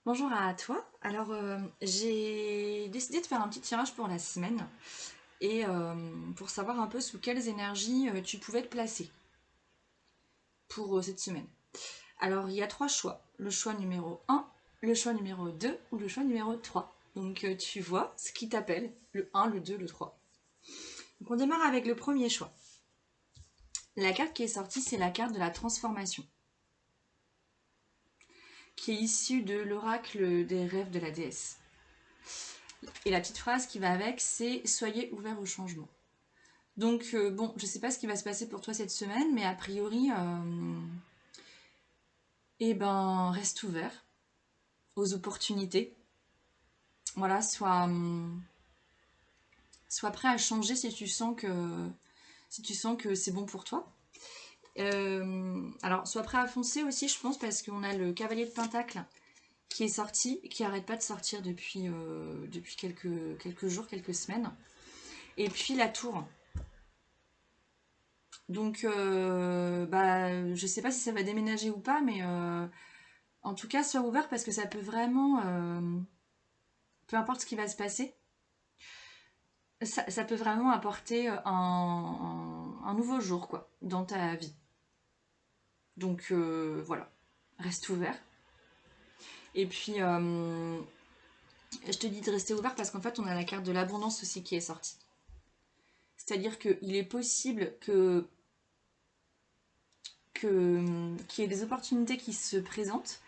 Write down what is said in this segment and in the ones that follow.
Bonjour à toi. Alors, j'ai décidé de faire un petit tirage pour la semaine et pour savoir un peu sous quelles énergies tu pouvais te placer pour cette semaine. Alors, il y a trois choix. Le choix numéro un, le choix numéro 2 ou le choix numéro 3. Donc, tu vois ce qui t'appelle, le un, le 2, le 3. Donc, on démarre avec le premier choix. La carte qui est sortie, c'est la carte de la transformation, qui est issue de l'oracle des rêves de la déesse. Et la petite phrase qui va avec, c'est « Soyez ouverts au changement ». Donc, bon, je sais pas ce qui va se passer pour toi cette semaine, mais a priori, eh ben, reste ouvert aux opportunités. Voilà, sois prêt à changer si tu sens que c'est bon pour toi. Alors, sois prêt à foncer aussi, je pense, parce qu'on a le cavalier de Pentacle qui est sorti, qui arrête pas de sortir depuis quelques jours, quelques semaines. Et puis la tour. Donc, je sais pas si ça va déménager ou pas, mais en tout cas, sois ouvert parce que ça peut vraiment, peu importe ce qui va se passer, ça peut vraiment apporter un nouveau jour quoi, dans ta vie. Donc voilà, reste ouvert. Et puis, je te dis de rester ouvert parce qu'en fait, on a la carte de l'abondance aussi qui est sortie. C'est-à-dire qu'il est possible qu'il y ait des opportunités qui se présentent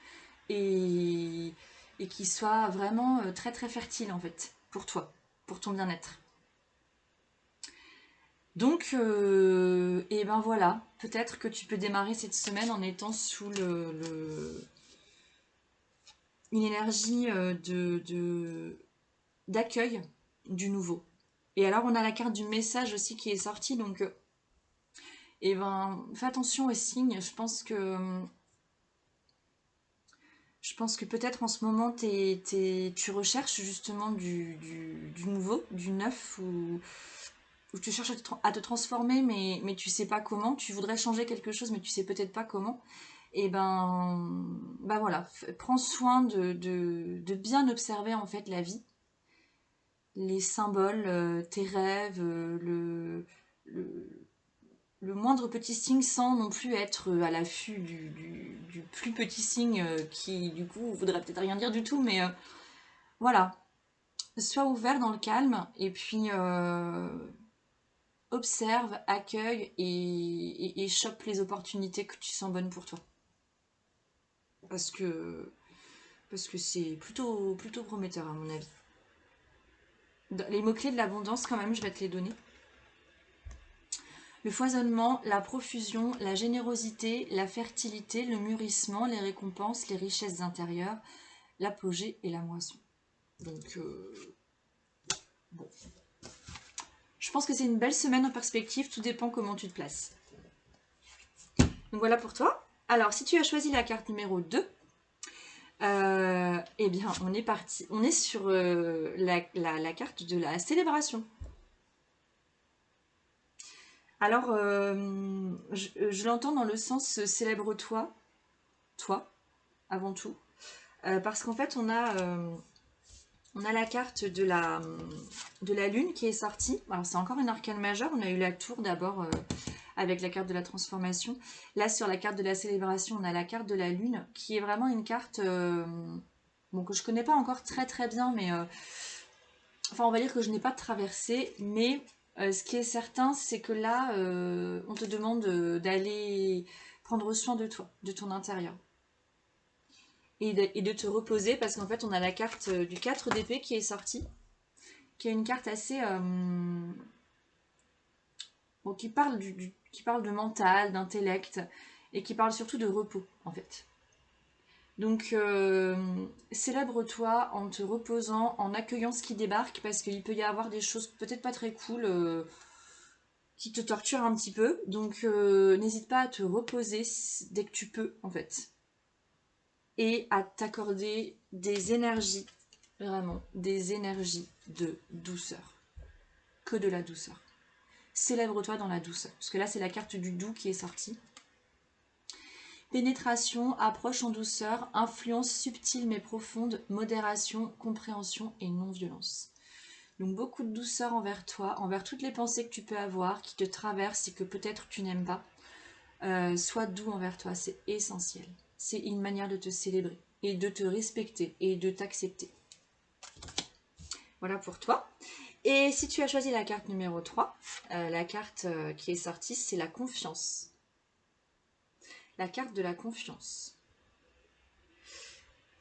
et, et qui soient vraiment très très fertiles en fait, pour toi, pour ton bien-être. Donc, et ben voilà, peut-être que tu peux démarrer cette semaine en étant sous une énergie d'accueil du nouveau. Et alors, on a la carte du message aussi qui est sortie, donc, et ben, fais attention aux signes. Je pense que peut-être en ce moment, tu recherches justement du nouveau, du neuf, ou tu cherches à te transformer, mais tu sais pas comment. Tu voudrais changer quelque chose, mais tu sais peut-être pas comment. Et ben voilà, prends soin de bien observer en fait la vie, les symboles, tes rêves, le, le moindre petit signe sans non plus être à l'affût du plus petit signe qui du coup voudrait peut-être rien dire du tout, mais voilà, sois ouvert dans le calme et puis observe, accueille et chope les opportunités que tu sens bonnes pour toi. Parce que c'est plutôt prometteur à mon avis. Les mots-clés de l'abondance quand même, je vais te les donner. Le foisonnement, la profusion, la générosité, la fertilité, le mûrissement, les récompenses, les richesses intérieures, l'apogée et la moisson. Donc, bon. Je pense que c'est une belle semaine en perspective, tout dépend comment tu te places. Donc voilà pour toi. Alors, si tu as choisi la carte numéro 2, eh bien, on est parti. On est sur la carte de la célébration. Alors, je l'entends dans le sens célèbre-toi, toi, avant tout. Parce qu'en fait, on a la carte de la lune qui est sortie. Alors, c'est encore une arcane majeure. On a eu la tour d'abord avec la carte de la transformation. Là, sur la carte de la célébration, on a la carte de la lune qui est vraiment une carte bon, que je connais pas encore très très bien, mais enfin, on va dire que je n'ai pas traversé. Mais ce qui est certain, c'est que là, on te demande d'aller prendre soin de toi, de ton intérieur. Et de te reposer parce qu'en fait on a la carte du 4 d'épée qui est sortie, qui est une carte assez bon, qui parle de mental, d'intellect et qui parle surtout de repos en fait. Donc célèbre-toi en te reposant, en accueillant ce qui débarque parce qu'il peut y avoir des choses peut-être pas très cool qui te torturent un petit peu. Donc n'hésite pas à te reposer dès que tu peux en fait et à t'accorder des énergies, vraiment, des énergies de douceur. Que de la douceur. Célèbre-toi dans la douceur. Parce que là, c'est la carte du doux qui est sortie. Pénétration, approche en douceur, influence subtile mais profonde, modération, compréhension et non-violence. Donc beaucoup de douceur envers toi, envers toutes les pensées que tu peux avoir, qui te traversent et que peut-être tu n'aimes pas. Sois doux envers toi, c'est essentiel. C'est une manière de te célébrer et de te respecter et de t'accepter. Voilà pour toi. Et si tu as choisi la carte numéro 3, la carte qui est sortie, c'est la confiance. La carte de la confiance.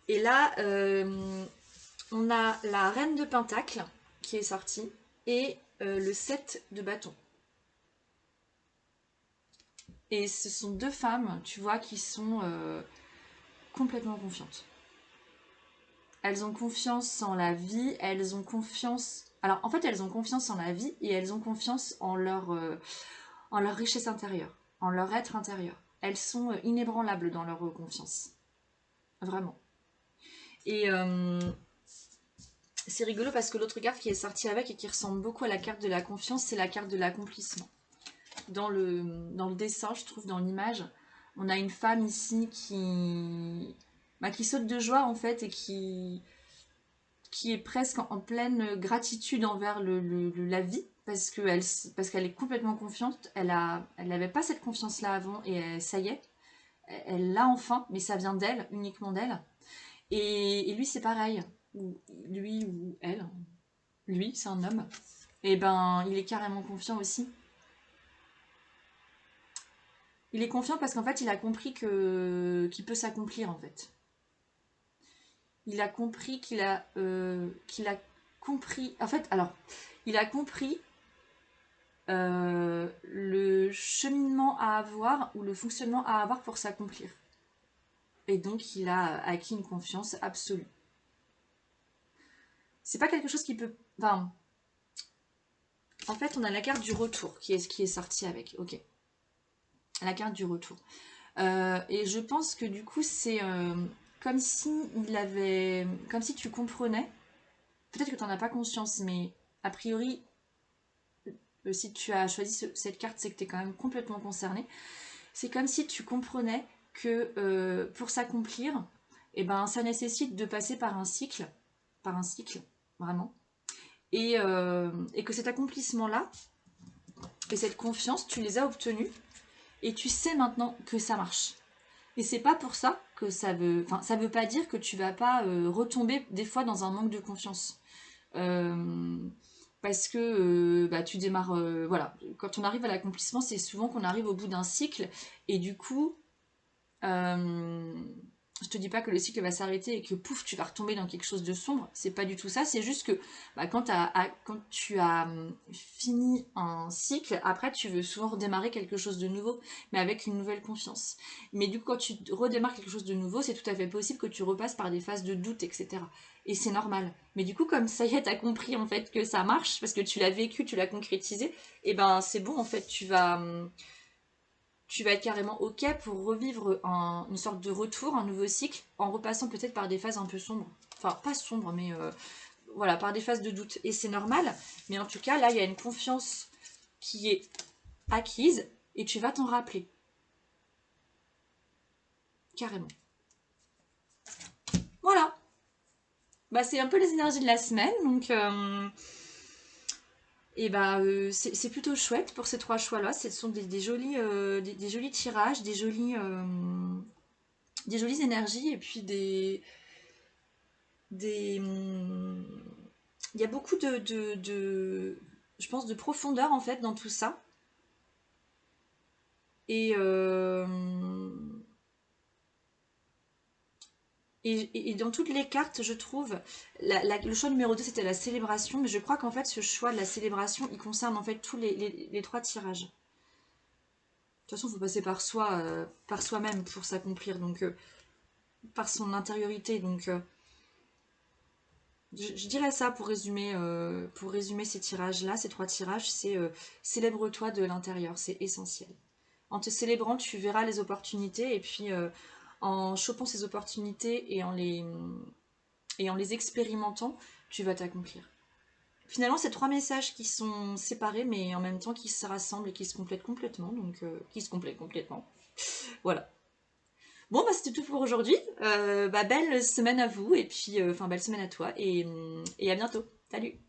Et là, on a la reine de Pentacle qui est sortie et le 7 de bâton. Et ce sont deux femmes, tu vois, qui sont complètement confiantes. Elles ont confiance en la vie, elles ont confiance... Alors, en fait, elles ont confiance en la vie et elles ont confiance en leur richesse intérieure, en leur être intérieur. Elles sont inébranlables dans leur confiance. Vraiment. Et c'est rigolo parce que l'autre carte qui est sortie avec et qui ressemble beaucoup à la carte de la confiance, c'est la carte de l'accomplissement. Dans le dessin, je trouve, dans l'image, on a une femme ici qui saute de joie en fait et qui est presque en pleine gratitude envers la vie parce qu'elle est complètement confiante. Elle n'avait pas cette confiance-là avant et ça y est, elle l'a enfin, mais ça vient d'elle, uniquement d'elle. Et lui, c'est pareil. Lui ou elle, lui, c'est un homme. Et ben, il est carrément confiant aussi. Il est confiant parce qu'en fait, il a compris qu'il peut s'accomplir, en fait. Il a compris qu'il a compris... En fait, alors, il a compris le cheminement à avoir ou le fonctionnement à avoir pour s'accomplir. Et donc, il a acquis une confiance absolue. C'est pas quelque chose qui peut... Enfin, en fait, on a la carte du retour qui est sortie avec. Ok. La carte du retour. Et je pense que du coup, c'est comme si comme si tu comprenais. Peut-être que tu n'en as pas conscience, mais a priori, si tu as choisi cette carte, c'est que tu es quand même complètement concerné. C'est comme si tu comprenais que pour s'accomplir, eh ben, ça nécessite de passer par un cycle, vraiment. Et que cet accomplissement-là, et cette confiance, tu les as obtenus, et tu sais maintenant que ça marche. Et c'est pas pour ça que ça veut pas dire que tu vas pas retomber des fois dans un manque de confiance. Parce que bah, tu démarres, voilà, quand on arrive à l'accomplissement, c'est souvent qu'on arrive au bout d'un cycle, et du coup, je te dis pas que le cycle va s'arrêter et que pouf, tu vas retomber dans quelque chose de sombre. C'est pas du tout ça. C'est juste que bah, quand tu as fini un cycle, après tu veux souvent redémarrer quelque chose de nouveau, mais avec une nouvelle confiance. Mais du coup, quand tu redémarres quelque chose de nouveau, c'est tout à fait possible que tu repasses par des phases de doute, etc. Et c'est normal. Mais du coup, comme ça y est, t'as compris en fait que ça marche parce que tu l'as vécu, tu l'as concrétisé, et ben c'est bon en fait. Tu vas être carrément OK pour revivre une sorte de retour, un nouveau cycle, en repassant peut-être par des phases un peu sombres. Enfin, pas sombres, mais voilà, par des phases de doute. Et c'est normal, mais en tout cas, là, il y a une confiance qui est acquise, et tu vas t'en rappeler. Carrément. Voilà. Bah, c'est un peu les énergies de la semaine, donc... et bah, c'est plutôt chouette pour ces trois choix-là. Ce sont des jolis, des jolis tirages, des jolies énergies, et puis il y a beaucoup je pense, de profondeur en fait dans tout ça. Et, et dans toutes les cartes, je trouve, le choix numéro 2 c'était la célébration, mais je crois qu'en fait ce choix de la célébration, il concerne en fait tous les trois tirages. De toute façon, il faut passer par soi, par soi-même pour s'accomplir, donc par son intériorité. Donc je dirais ça pour résumer ces tirages-là, ces trois tirages, c'est célèbre-toi de l'intérieur, c'est essentiel. En te célébrant, tu verras les opportunités, et puis en chopant ces opportunités et en les expérimentant, tu vas t'accomplir. Finalement, c'est trois messages qui sont séparés, mais en même temps qui se rassemblent et qui se complètent complètement, donc qui se complètent complètement. Voilà. Bon, bah c'était tout pour aujourd'hui. Bah, belle semaine à vous, et puis, enfin, belle semaine à toi, et à bientôt. Salut!